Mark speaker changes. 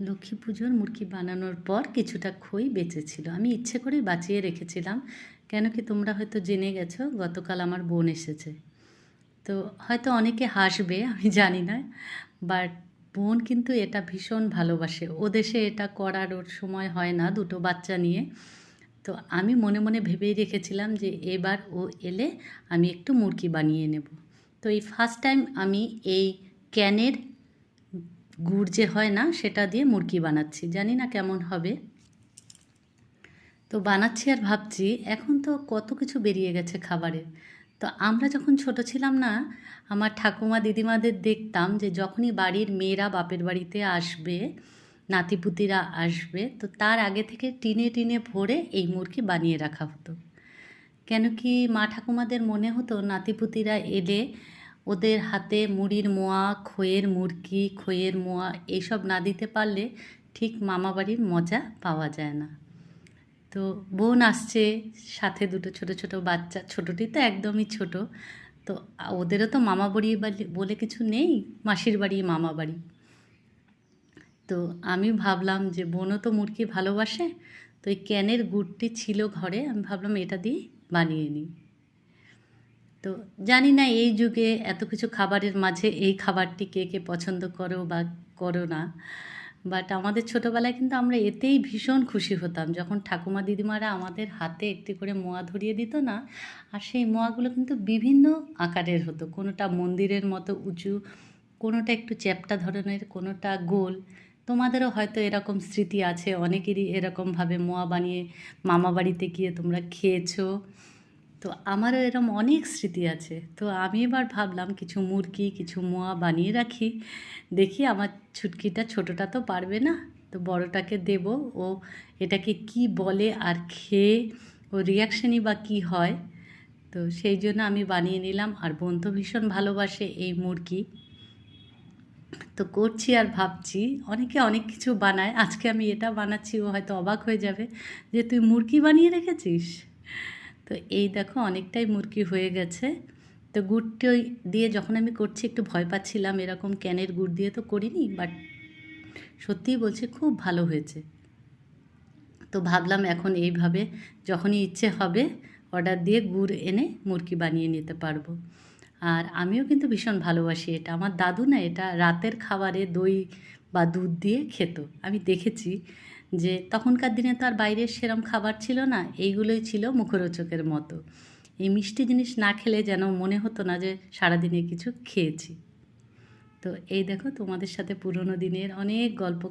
Speaker 1: লক্ষ্মী পুজোর মুরগি বানানোর পর কিছুটা খই বেঁচেছিল। আমি ইচ্ছে করেই বাঁচিয়ে রেখেছিলাম। কেন কি তোমরা হয়তো জেনে গেছো গতকাল আমার বোন এসেছে। তো হয়তো অনেকে হাসবে আমি জানি না। বাট বোন কিন্তু এটা ভীষণ ভালোবাসে। ও দেশে এটা করার ওর সময় হয় না দুটো বাচ্চা নিয়ে। তো আমি মনে মনে ভেবেই রেখেছিলাম যে এবার ও এলে আমি একটু মুরগি বানিয়ে নেব। তো এই ফার্স্ট টাইম আমি এই ক্যানের গুড় যে হয় না সেটা দিয়ে মুরগি বানাচ্ছি, জানি না কেমন হবে। তো বানাচ্ছি আর ভাবছি এখন তো কত কিছু বেরিয়ে গেছে খাবারের। তো আমরা যখন ছোট ছিলাম না, আমার ঠাকুমা দিদিমাদের দেখতাম যে যখনই বাড়ির মেয়েরা বাপের বাড়িতে আসবে, নাতিপুতিরা আসবে, তো তার আগে থেকে টিনে টিনে ভরে এই মুরগি বানিয়ে রাখা হতো। কেন কি মা ঠাকুমাদের মনে হতো নাতিপুতিরা এলে ওদের হাতে মুড়ির মোয়া, খইয়ের মুরগি, খইয়ের মোয়া এইসব না দিতে পারলে ঠিক মামাবাড়ির মজা পাওয়া যায় না। তো বোন আসছে, সাথে দুটো ছোট ছোট বাচ্চা, ছোটটি তো একদমই ছোট। তো ওদেরও তো মামা বাড়ি বলে কিছু নেই, মাসির বাড়ি মামা বাড়ি। তো আমি ভাবলাম যে বোনও তো মুরগি ভালোবাসে, তো এই ক্যানের গুড়টি ছিল ঘরে, আমি ভাবলাম এটা দিয়ে বানিয়ে নিই। তো জানি না এই যুগে এত কিছু খাবারের মাঝে এই খাবারটি কে কে পছন্দ করো বা করো না। বাট আমাদের ছোটোবেলায় কিন্তু আমরা এতেই ভীষণ খুশি হতাম যখন ঠাকুমা দিদিমারা আমাদের হাতে একটি করে মোয়া ধরিয়ে দিত না। আর সেই মোয়াগুলো কিন্তু বিভিন্ন আকারের হতো, কোনোটা মন্দিরের মতো উঁচু, কোনোটা একটু চ্যাপ্টা ধরনের, কোনোটা গোল। তোমাদেরও হয়তো এরকম স্মৃতি আছে, অনেকেরই এরকমভাবে মোয়া বানিয়ে মামা বাড়িতে গিয়ে তোমরা খেয়েছো। তো আমারও এরম অনেক স্মৃতি আছে। তো আমি এবার ভাবলাম কিছু মুরগি, কিছু মোয়া বানিয়ে রাখি। দেখি আমার ছুটকিটা, ছোটোটা তো পারবে না, তো বড়টাকে দেবো। ও এটাকে কি বলে আর খেয়ে ওর রিয়াকশানই বা কী হয়। তো সেই জন্য আমি বানিয়ে নিলাম। আর বোন তো ভীষণ ভালোবাসে এই মুরগি। তো করছি আর ভাবছি, অনেকে অনেক কিছু বানায়, আজকে আমি এটা বানাচ্ছি, ও হয়তো অবাক হয়ে যাবে যে তুই মুরগি বানিয়ে রেখেছিস। তো এই দেখো অনেকটাই মুরগি হয়ে গেছে। তো গুড়টি দিয়ে যখন আমি করছি একটু ভয় পাচ্ছিলাম, এরকম ক্যানের গুড় দিয়ে তো করিনি, বাট সত্যিই বলছি খুব ভালো হয়েছে। তো ভাবলাম এখন এইভাবে যখনই ইচ্ছে হবে অর্ডার দিয়ে গুড় এনে মুরগি বানিয়ে নিতে পারবো। আর আমিও কিন্তু ভীষণ ভালোবাসি এটা। আমার দাদু না এটা রাতের খাবারে দই বা দুধ দিয়ে খেত। আমি দেখেছি যে তখনকার দিনে তো আর বাইরের সেরম খাবার ছিল না, এইগুলোই ছিল মুখরোচকের মতো। এই মিষ্টি জিনিস না খেলে যেন মনে হতো না যে সারাদিনে কিছু খেয়েছি। তো এই দেখো তোমাদের সাথে পুরনো দিনের অনেক গল্প